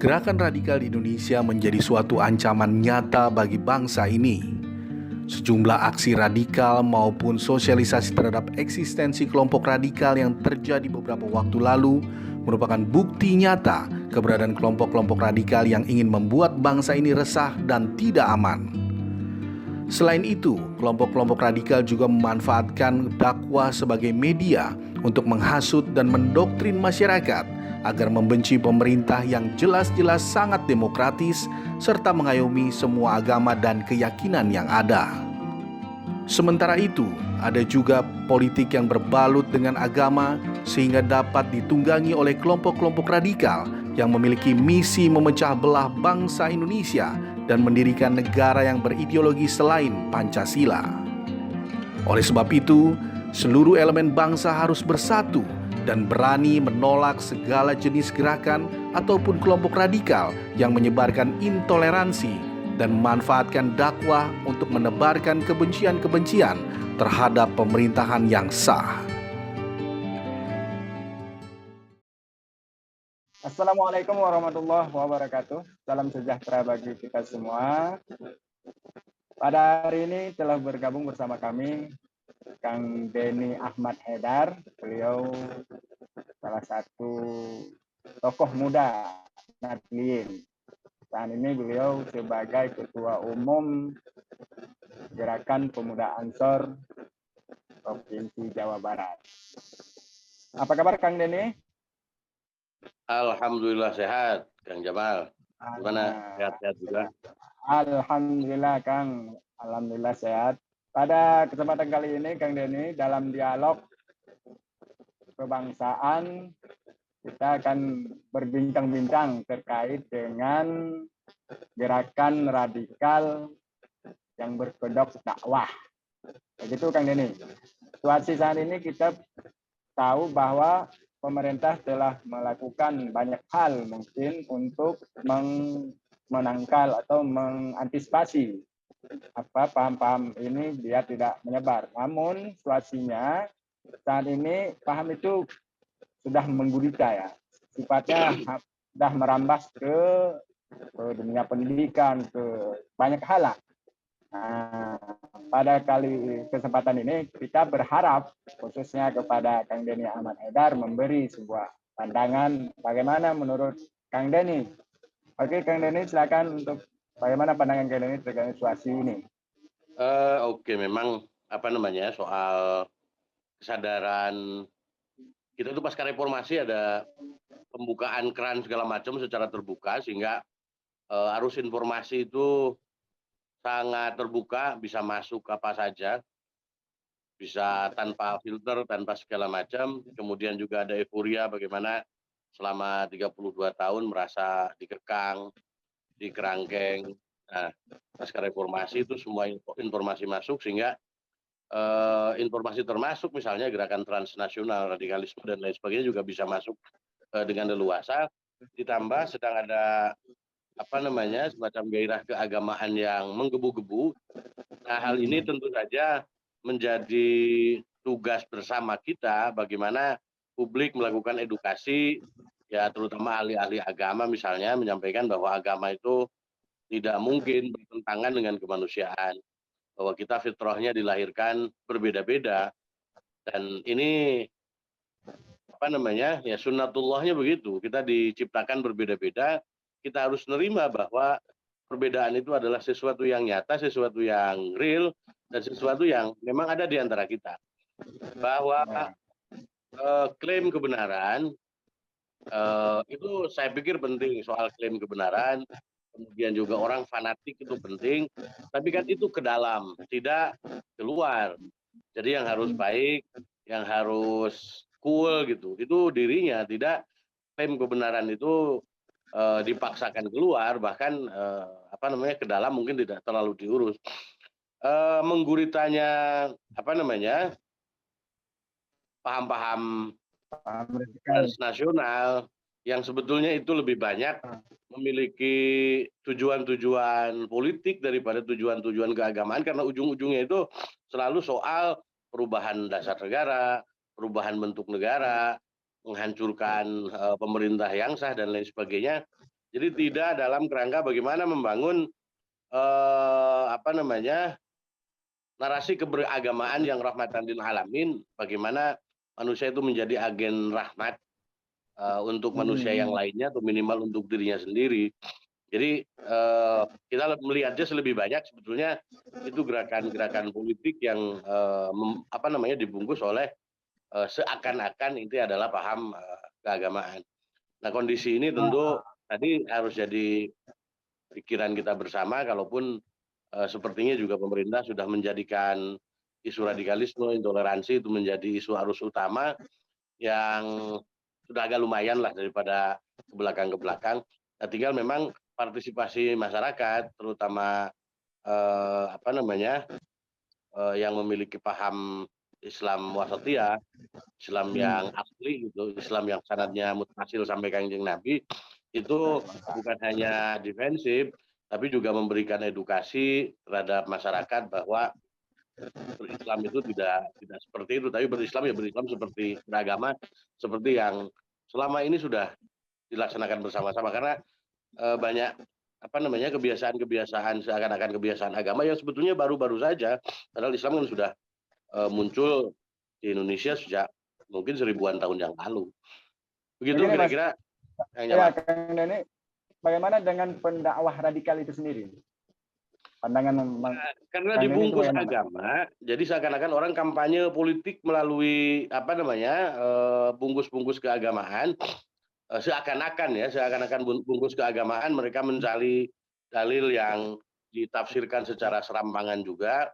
Gerakan radikal di Indonesia menjadi suatu ancaman nyata bagi bangsa ini. Sejumlah aksi radikal maupun sosialisasi terhadap eksistensi kelompok radikal yang terjadi beberapa waktu lalu merupakan bukti nyata keberadaan kelompok-kelompok radikal yang ingin membuat bangsa ini resah dan tidak aman. Selain itu, kelompok-kelompok radikal juga memanfaatkan dakwah sebagai media untuk menghasut dan mendoktrin masyarakat agar membenci pemerintah yang jelas-jelas sangat demokratis serta mengayomi semua agama dan keyakinan yang ada. Sementara itu, ada juga politik yang berbalut dengan agama sehingga dapat ditunggangi oleh kelompok-kelompok radikal yang memiliki misi memecah belah bangsa Indonesia dan mendirikan negara yang berideologi selain Pancasila. Oleh sebab itu, seluruh elemen bangsa harus bersatu dan berani menolak segala jenis gerakan ataupun kelompok radikal yang menyebarkan intoleransi dan memanfaatkan dakwah untuk menebarkan kebencian-kebencian terhadap pemerintahan yang sah. Assalamualaikum warahmatullahi wabarakatuh. Salam sejahtera bagi kita semua. Pada hari ini telah bergabung bersama kami Kang Denny Ahmad Haidar. Beliau salah satu tokoh muda Nahdliyin. Saat ini beliau sebagai Ketua Umum Gerakan Pemuda Ansor Provinsi Jawa Barat. Apa kabar Kang Denny? Alhamdulillah sehat, Kang Jamal. Gimana? Sehat-sehat juga? Alhamdulillah, Kang. Alhamdulillah sehat. Pada kesempatan kali ini, Kang Denny, dalam dialog kebangsaan, kita akan berbincang-bincang terkait dengan gerakan radikal yang berkedok dakwah. Begitu, Kang Denny. Situasi saat ini kita tahu bahwa pemerintah telah melakukan banyak hal mungkin untuk menangkal atau mengantisipasi paham-paham ini biar tidak menyebar. Namun situasinya saat ini paham itu sudah menggurita ya. Sifatnya sudah merambah ke dunia pendidikan, ke banyak hal lah. Nah, pada kali kesempatan ini kita berharap khususnya kepada Kang Denny Ahmad Haidar memberi sebuah pandangan bagaimana menurut Kang Denny. Oke, Kang Denny silakan untuk bagaimana pandangan Kang Denny terkait situasi ini. Oke, memang soal kesadaran kita itu pasca reformasi ada pembukaan keran segala macam secara terbuka sehingga arus informasi itu sangat terbuka, bisa masuk apa saja, bisa tanpa filter, tanpa segala macam. Kemudian juga ada euforia bagaimana selama 32 tahun merasa dikekang, dikerangkeng. Nah, pasca reformasi itu semua informasi masuk sehingga informasi termasuk misalnya gerakan transnasional, radikalisme dan lain sebagainya juga bisa masuk dengan leluasa. Ditambah sedang ada semacam gairah keagamaan yang menggebu-gebu. Nah, hal ini tentu saja menjadi tugas bersama kita bagaimana publik melakukan edukasi, ya terutama ahli-ahli agama misalnya menyampaikan bahwa agama itu tidak mungkin bertentangan dengan kemanusiaan, bahwa kita fitrahnya dilahirkan berbeda-beda dan ini ya sunnatullahnya begitu, kita diciptakan berbeda-beda. Kita harus menerima bahwa perbedaan itu adalah sesuatu yang nyata, sesuatu yang real, dan sesuatu yang memang ada di antara kita. Bahwa klaim kebenaran, itu saya pikir penting, soal klaim kebenaran, kemudian juga orang fanatik itu penting, tapi kan itu ke dalam, tidak keluar. Jadi yang harus baik, yang harus cool gitu, itu dirinya, tidak klaim kebenaran itu dipaksakan keluar, bahkan ke dalam mungkin tidak terlalu diurus. Mengguritanya paham-paham transnasional yang sebetulnya itu lebih banyak memiliki tujuan-tujuan politik daripada tujuan-tujuan keagamaan, karena ujung-ujungnya itu selalu soal perubahan dasar negara, perubahan bentuk negara, menghancurkan pemerintah yang sah dan lain sebagainya. Jadi tidak dalam kerangka bagaimana membangun narasi keberagamaan yang rahmatan lil alamin, bagaimana manusia itu menjadi agen rahmat untuk manusia yang lainnya atau minimal untuk dirinya sendiri. Jadi kita melihatnya lebih banyak sebetulnya itu gerakan-gerakan politik yang dibungkus oleh seakan-akan itu adalah paham keagamaan. Nah, kondisi ini tentu tadi harus jadi pikiran kita bersama, kalaupun sepertinya juga pemerintah sudah menjadikan isu radikalisme, intoleransi itu menjadi isu arus utama yang sudah agak lumayan lah daripada ke belakang. Nah, tinggal memang partisipasi masyarakat, terutama yang memiliki paham Islam wasatiyah, Islam yang asli gitu, Islam yang sanadnya mutasil sampai Kanjeng Nabi, itu bukan hanya defensif, tapi juga memberikan edukasi terhadap masyarakat bahwa berislam itu tidak seperti itu, tapi berislam seperti beragama, seperti yang selama ini sudah dilaksanakan bersama-sama, karena banyak kebiasaan seakan-akan kebiasaan agama yang sebetulnya baru-baru saja, padahal Islam kan sudah muncul di Indonesia sejak mungkin 1000-an tahun yang lalu. Begitu kira-kira. Ya, Kang Deni, bagaimana dengan pendakwah radikal itu sendiri? Pandangan karena dibungkus agama, jadi seakan-akan orang kampanye politik melalui bungkus-bungkus keagamaan, seakan-akan bungkus keagamaan, mereka mencari dalil yang ditafsirkan secara serampangan juga,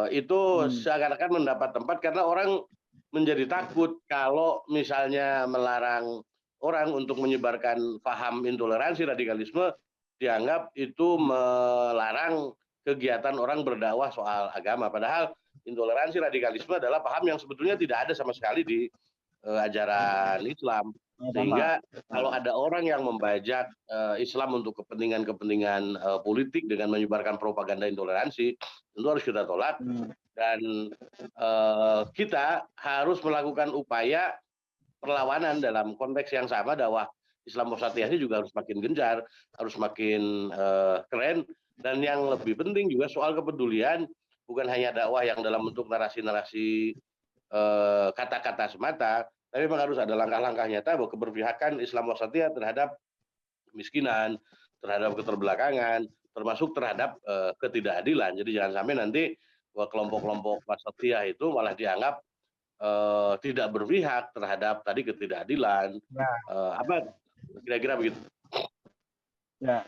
itu seakan-akan mendapat tempat karena orang menjadi takut kalau misalnya melarang orang untuk menyebarkan paham intoleransi radikalisme, dianggap itu melarang kegiatan orang berdakwah soal agama. Padahal intoleransi radikalisme adalah paham yang sebetulnya tidak ada sama sekali di ajaran Islam. Sehingga kalau ada orang yang membajak Islam untuk kepentingan politik dengan menyebarkan propaganda intoleransi, tentu harus kita tolak. Dan kita harus melakukan upaya perlawanan dalam konteks yang sama, dakwah Islam wasatiyah ini juga harus makin gencar, harus makin keren, dan yang lebih penting juga soal kepedulian, bukan hanya dakwah yang dalam bentuk narasi-narasi kata-kata semata, tapi memang harus ada langkah-langkah nyata bahwa keberpihakan Islam wasatiyah terhadap kemiskinan, terhadap keterbelakangan, termasuk terhadap ketidakadilan. Jadi jangan sampai nanti bahwa kelompok-kelompok wasatiyah itu malah dianggap tidak berpihak terhadap tadi ketidakadilan, kira-kira begitu. Ya,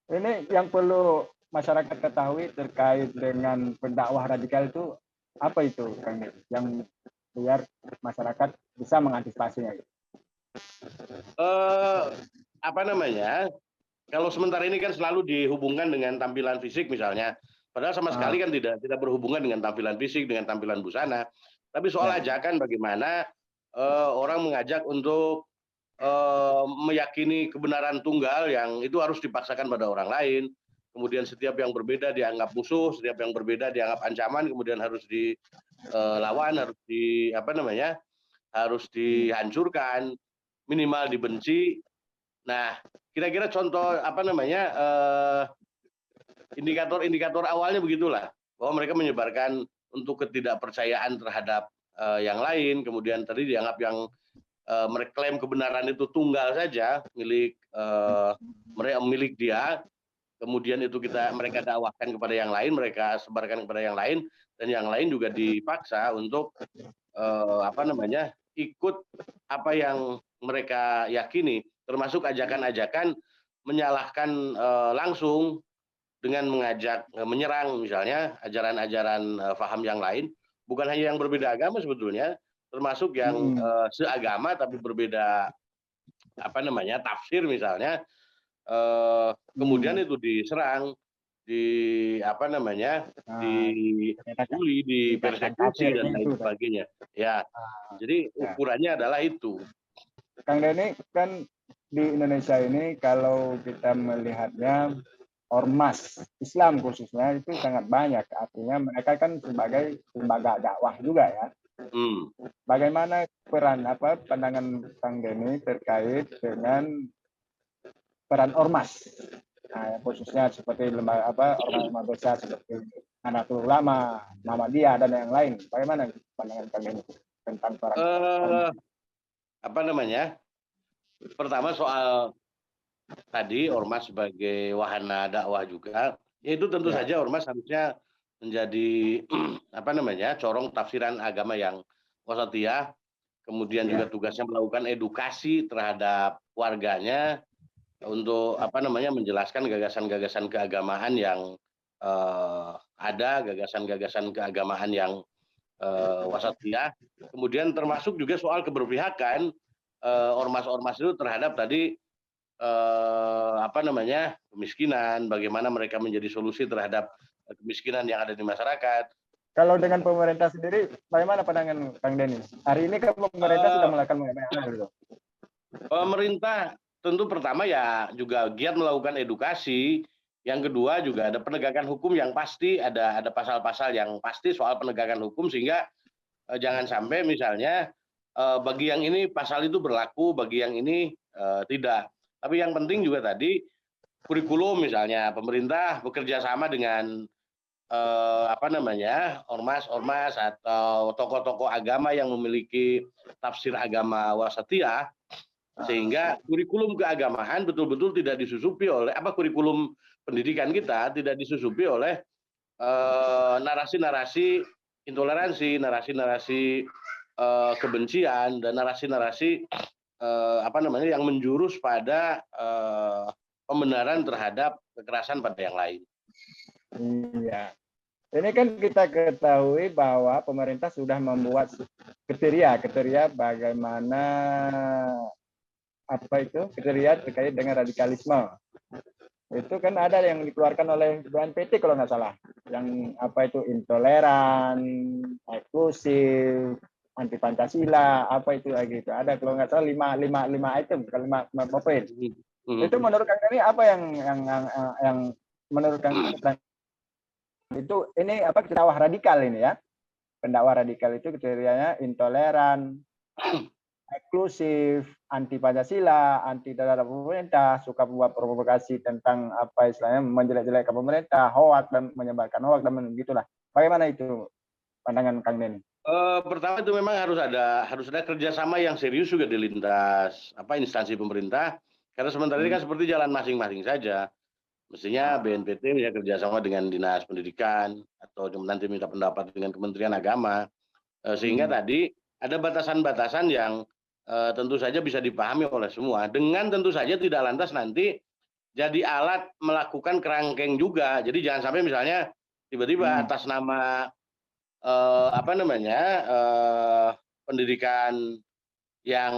ini yang perlu masyarakat ketahui terkait dengan pendakwah radikal itu apa itu, Kang Deni, yang biar masyarakat bisa mengantisipasinya? Kalau sementara ini kan selalu dihubungkan dengan tampilan fisik misalnya, padahal sama sekali kan tidak berhubungan dengan tampilan fisik, dengan tampilan busana. Tapi soal ajakan bagaimana orang mengajak untuk meyakini kebenaran tunggal yang itu harus dipaksakan pada orang lain. Kemudian setiap yang berbeda dianggap musuh, setiap yang berbeda dianggap ancaman, kemudian harus dilawan, harus dihancurkan, minimal dibenci. Nah, kira-kira contoh indikator awalnya begitulah, bahwa mereka menyebarkan untuk ketidakpercayaan terhadap yang lain, kemudian tadi dianggap yang mereklaim kebenaran itu tunggal saja milik dia, kemudian itu mereka dakwahkan kepada yang lain, mereka sebarkan kepada yang lain, dan yang lain juga dipaksa untuk ikut apa yang mereka yakini, termasuk ajakan-ajakan menyalahkan langsung dengan mengajak menyerang misalnya ajaran-ajaran paham yang lain, bukan hanya yang berbeda agama sebetulnya, termasuk yang seagama tapi berbeda tafsir misalnya, kemudian itu diserang, dibully, dipersekusi dan lain sebagainya. Ya, jadi ukurannya adalah itu. Kang Deni, kan di Indonesia ini kalau kita melihatnya ormas Islam khususnya itu sangat banyak, artinya mereka kan sebagai lembaga dakwah juga ya. Bagaimana pandangan Kang Deni terkait dengan peran ormas, nah, khususnya seperti lembaga ormas besar seperti Nahdlatul Ulama, Muhammadiyah dan yang lain. Bagaimana pandangan kalian tentang peran ormas? Apa namanya? Pertama soal tadi ormas sebagai wahana dakwah juga, ya itu tentu Ya. saja ormas harusnya menjadi apa namanya corong tafsiran agama yang wasatiyah, kemudian juga tugasnya melakukan edukasi terhadap warganya untuk apa namanya menjelaskan gagasan-gagasan keagamaan yang ada, gagasan-gagasan keagamaan yang wasatiyah, kemudian termasuk juga soal keberpihakan ormas-ormas itu terhadap tadi apa namanya kemiskinan, bagaimana mereka menjadi solusi terhadap kemiskinan yang ada di masyarakat. Kalau dengan pemerintah sendiri, bagaimana pandangan Kang Denny? Hari ini kan pemerintah sudah melakukan banyak hal gitu. Pemerintah tentu pertama ya juga giat melakukan edukasi. Yang kedua juga ada penegakan hukum yang pasti, ada pasal-pasal yang pasti soal penegakan hukum sehingga jangan sampai misalnya bagi yang ini pasal itu berlaku, bagi yang ini tidak. Tapi yang penting juga tadi kurikulum misalnya pemerintah bekerja sama dengan apa namanya ormas-ormas atau tokoh-tokoh agama yang memiliki tafsir agama wasatiyah sehingga kurikulum keagamaan betul-betul tidak disusupi oleh kurikulum pendidikan kita tidak disusupi oleh narasi-narasi intoleransi, narasi-narasi kebencian dan narasi-narasi apa namanya yang menjurus pada pembenaran terhadap kekerasan pada yang lain. Iya. Ini kan kita ketahui bahwa pemerintah sudah membuat kriteria bagaimana kriteria terkait dengan radikalisme. Itu kan ada yang dikeluarkan oleh BNPT kalau nggak salah, yang intoleran, eksklusif, anti Pancasila, itu lagi itu ada kalau nggak salah lima item, lima poin. Itu menurut Kang Denny apa yang menurut Kang itu ini dakwah radikal ini ya? Pendakwah radikal itu kriterianya intoleran, eksklusif, anti Pancasila, anti terhadap pemerintah, suka buat provokasi tentang istilahnya menjelek-jelekkan pemerintah, hoak dan menyebarkan hoak dan begitulah. Bagaimana itu pandangan Kang Denny? Pertama itu memang harus ada kerjasama yang serius juga di lintas instansi pemerintah karena sementara ini kan seperti jalan masing-masing saja. Mestinya BNPT punya kerjasama dengan Dinas Pendidikan atau nanti minta pendapat dengan Kementerian Agama sehingga tadi ada batasan-batasan yang tentu saja bisa dipahami oleh semua dengan tentu saja tidak lantas nanti jadi alat melakukan kerangkeng juga. Jadi jangan sampai misalnya tiba-tiba atas nama pendidikan yang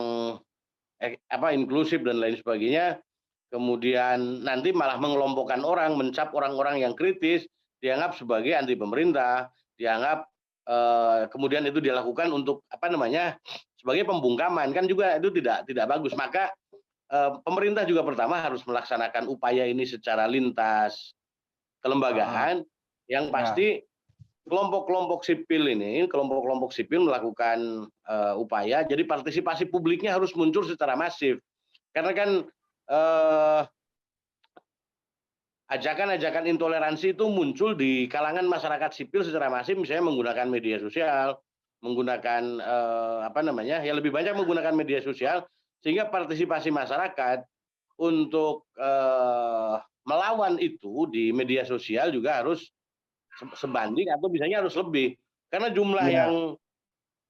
inklusif dan lain sebagainya kemudian nanti malah mengelompokkan orang, mencap orang-orang yang kritis, dianggap sebagai anti pemerintah, dianggap kemudian itu dilakukan untuk sebagai pembungkaman, kan juga itu tidak bagus. Maka pemerintah juga pertama harus melaksanakan upaya ini secara lintas kelembagaan, yang pasti kelompok-kelompok sipil melakukan upaya, jadi partisipasi publiknya harus muncul secara masif. Karena kan ajakan-ajakan intoleransi itu muncul di kalangan masyarakat sipil secara masif, misalnya menggunakan media sosial, menggunakan lebih banyak menggunakan media sosial, sehingga partisipasi masyarakat untuk melawan itu di media sosial juga harus sebanding atau misalnya harus lebih, karena jumlah yang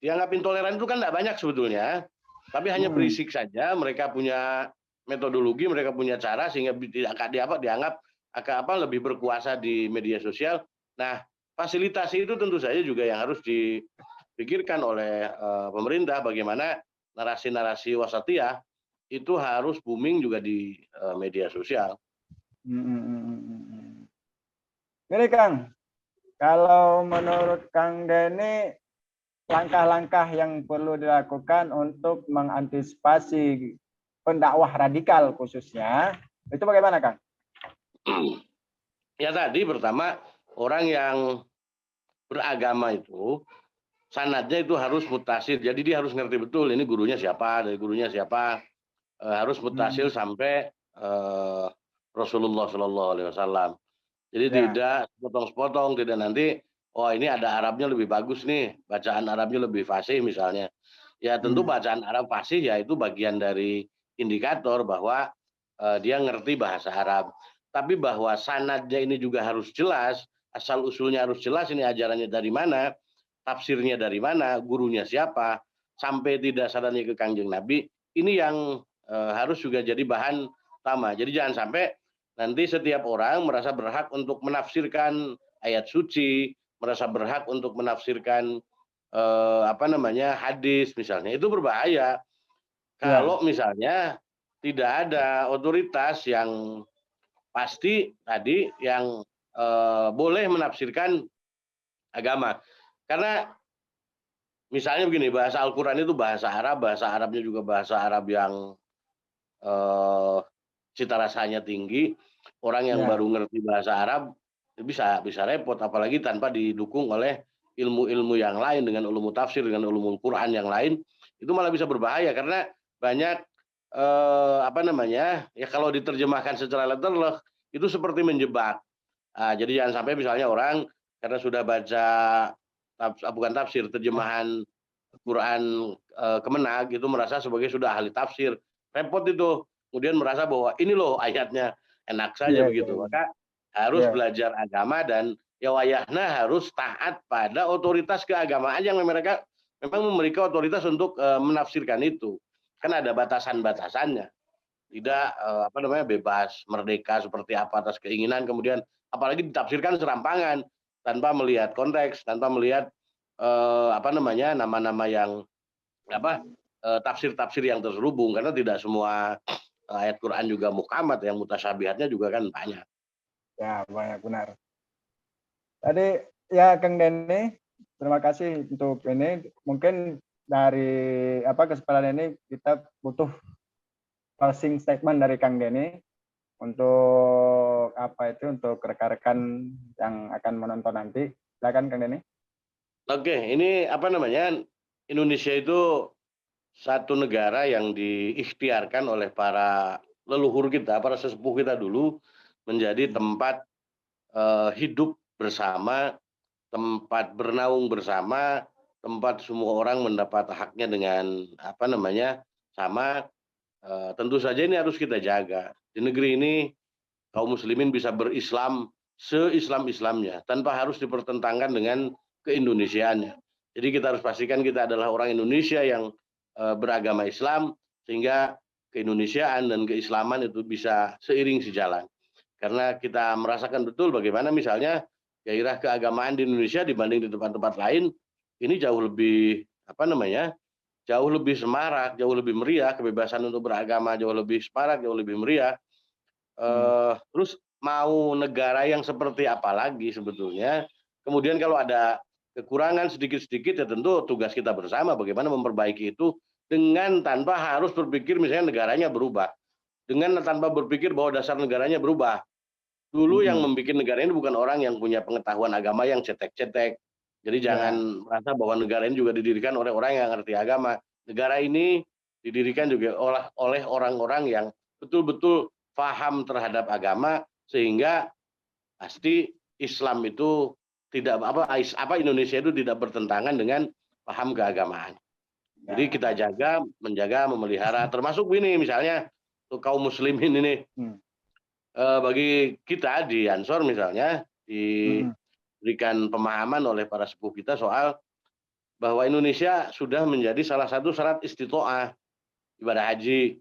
dianggap intoleran itu kan tidak banyak sebetulnya, tapi hanya berisik saja. Mereka punya metodologi, mereka punya cara sehingga dianggap lebih berkuasa di media sosial. Nah, fasilitasi itu tentu saja juga yang harus dipikirkan oleh pemerintah, bagaimana narasi-narasi wasatiyah itu harus booming juga di media sosial. Ini Kang, kalau menurut Kang Denny langkah-langkah yang perlu dilakukan untuk mengantisipasi pendakwah radikal khususnya, itu bagaimana Kang? Ya tadi pertama, orang yang beragama itu sanadnya itu harus mutasil, jadi dia harus ngerti betul ini gurunya siapa, dari gurunya siapa, harus mutasil sampai eh, Rasulullah Shallallahu Alaihi Wasallam. Jadi Ya. tidak sepotong-sepotong, tidak nanti, oh ini ada Arabnya lebih bagus nih, bacaan Arabnya lebih fasih misalnya. Ya tentu Hmm. bacaan Arab fasih ya itu bagian dari indikator bahwa dia ngerti bahasa Arab. Tapi bahwa sanadnya ini juga harus jelas, asal usulnya harus jelas, ini ajarannya dari mana, tafsirnya dari mana, gurunya siapa, sampai tidak sanadnya ke Kanjeng Nabi, ini yang harus juga jadi bahan utama. Jadi jangan sampai nanti setiap orang merasa berhak untuk menafsirkan ayat suci, merasa berhak untuk menafsirkan hadis misalnya. Itu berbahaya. Ya. Kalau misalnya tidak ada otoritas yang pasti tadi yang boleh menafsirkan agama. Karena misalnya begini, bahasa Al-Qur'an itu bahasa Arab, bahasa Arabnya juga bahasa Arab yang eh, cita rasanya tinggi. Orang yang Ya. baru ngerti bahasa Arab bisa repot, apalagi tanpa didukung oleh ilmu-ilmu yang lain dengan ulumul tafsir, dengan ulumul Quran yang lain, itu malah bisa berbahaya karena banyak ya kalau diterjemahkan secara letterlek itu seperti menjebak. Jadi jangan sampai misalnya orang karena sudah baca bukan tafsir, terjemahan Quran Kemenak itu merasa sebagai sudah ahli tafsir, repot itu. Kemudian merasa bahwa ini loh ayatnya, enak saja Iya, iya, begitu. iya. Maka harus Iya. belajar agama dan ya wayahna harus taat pada otoritas keagamaan yang mereka memang memiliki otoritas untuk menafsirkan itu. Kan ada batasan-batasannya. Tidak bebas, merdeka seperti apa atas keinginan, kemudian apalagi ditafsirkan serampangan tanpa melihat konteks, tanpa melihat nama-nama yang tafsir-tafsir yang terselubung, karena tidak semua ayat Quran juga muhkamat, yang mutasyabihatnya juga kan banyak. Ya, banyak benar. Tadi ya Kang Denny, terima kasih untuk ini. Mungkin dari kesempatan ini kita butuh closing statement dari Kang Denny untuk untuk rekan-rekan yang akan menonton nanti. Silakan Kang Denny. Oke, ini Indonesia itu satu negara yang diikhtiarkan oleh para leluhur kita, para sesepuh kita dulu, menjadi tempat hidup bersama, tempat bernaung bersama, tempat semua orang mendapat haknya dengan sama. Tentu saja ini harus kita jaga. Di negeri ini kaum muslimin bisa berislam se-Islam-Islamnya tanpa harus dipertentangkan dengan keindonesiaannya. Jadi kita harus pastikan kita adalah orang Indonesia yang beragama Islam, sehingga keindonesiaan dan keislaman itu bisa seiring sejalan. Karena kita merasakan betul bagaimana misalnya gairah keagamaan di Indonesia dibanding di tempat-tempat lain ini jauh lebih jauh lebih semarak, jauh lebih meriah, kebebasan untuk beragama jauh lebih semarak, jauh lebih meriah. Terus mau negara yang seperti apa lagi sebetulnya. Kemudian kalau ada kekurangan sedikit-sedikit ya tentu tugas kita bersama bagaimana memperbaiki itu dengan tanpa harus berpikir misalnya negaranya berubah. Dengan tanpa berpikir bahwa dasar negaranya berubah. Dulu yang membuat negara ini bukan orang yang punya pengetahuan agama yang cetek-cetek. Jadi jangan merasa bahwa negara ini juga didirikan oleh orang yang ngerti agama. Negara ini didirikan juga oleh orang-orang yang betul-betul paham terhadap agama, sehingga pasti Islam itu tidak Indonesia itu tidak bertentangan dengan paham keagamaan. Jadi kita menjaga, memelihara, termasuk ini misalnya untuk kaum muslimin ini. Bagi kita di Ansor misalnya diberikan pemahaman oleh para sepuh kita soal bahwa Indonesia sudah menjadi salah satu syarat istitoah ibadah haji.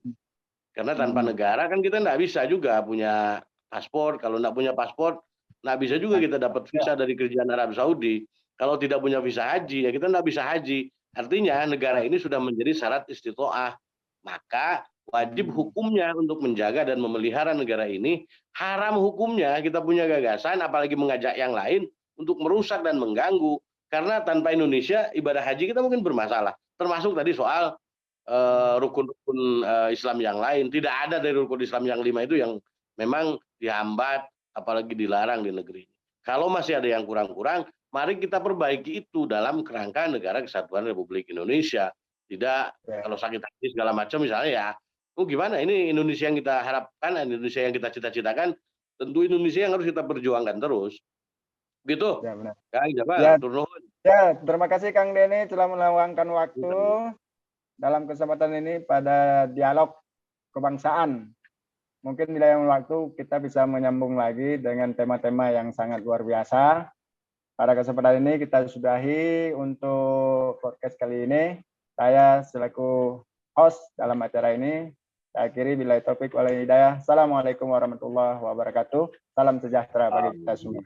Karena tanpa negara kan kita nggak bisa juga punya paspor. Kalau nggak punya paspor, nggak bisa juga kita dapat visa dari kerajaan Arab Saudi. Kalau tidak punya visa haji, ya kita nggak bisa haji. Artinya negara ini sudah menjadi syarat istitoah. Maka wajib hukumnya untuk menjaga dan memelihara negara ini, haram hukumnya kita punya gagasan, apalagi mengajak yang lain untuk merusak dan mengganggu. Karena tanpa Indonesia, ibadah haji kita mungkin bermasalah. Termasuk tadi soal rukun-rukun Islam yang lain. Tidak ada dari rukun Islam yang 5 itu yang memang dihambat, apalagi dilarang di negeri ini. Kalau masih ada yang kurang-kurang, mari kita perbaiki itu dalam kerangka negara kesatuan Republik Indonesia. Tidak kalau sakit hati segala macam misalnya ya Oh gimana? Ini Indonesia yang kita harapkan, Indonesia yang kita cita-citakan, tentu Indonesia yang harus kita perjuangkan terus. Gitu. Ya benar. Kang Jabar, Ya, turun. ya, terima kasih Kang Denny telah meluangkan waktu dalam kesempatan ini pada dialog kebangsaan. Mungkin di lain waktu kita bisa menyambung lagi dengan tema-tema yang sangat luar biasa. Pada kesempatan ini kita sudahi untuk podcast kali ini. Saya selaku host dalam acara ini, saya akhiri billahi taufik wal hidayah. Assalamualaikum warahmatullahi wabarakatuh. Salam sejahtera bagi kita semua.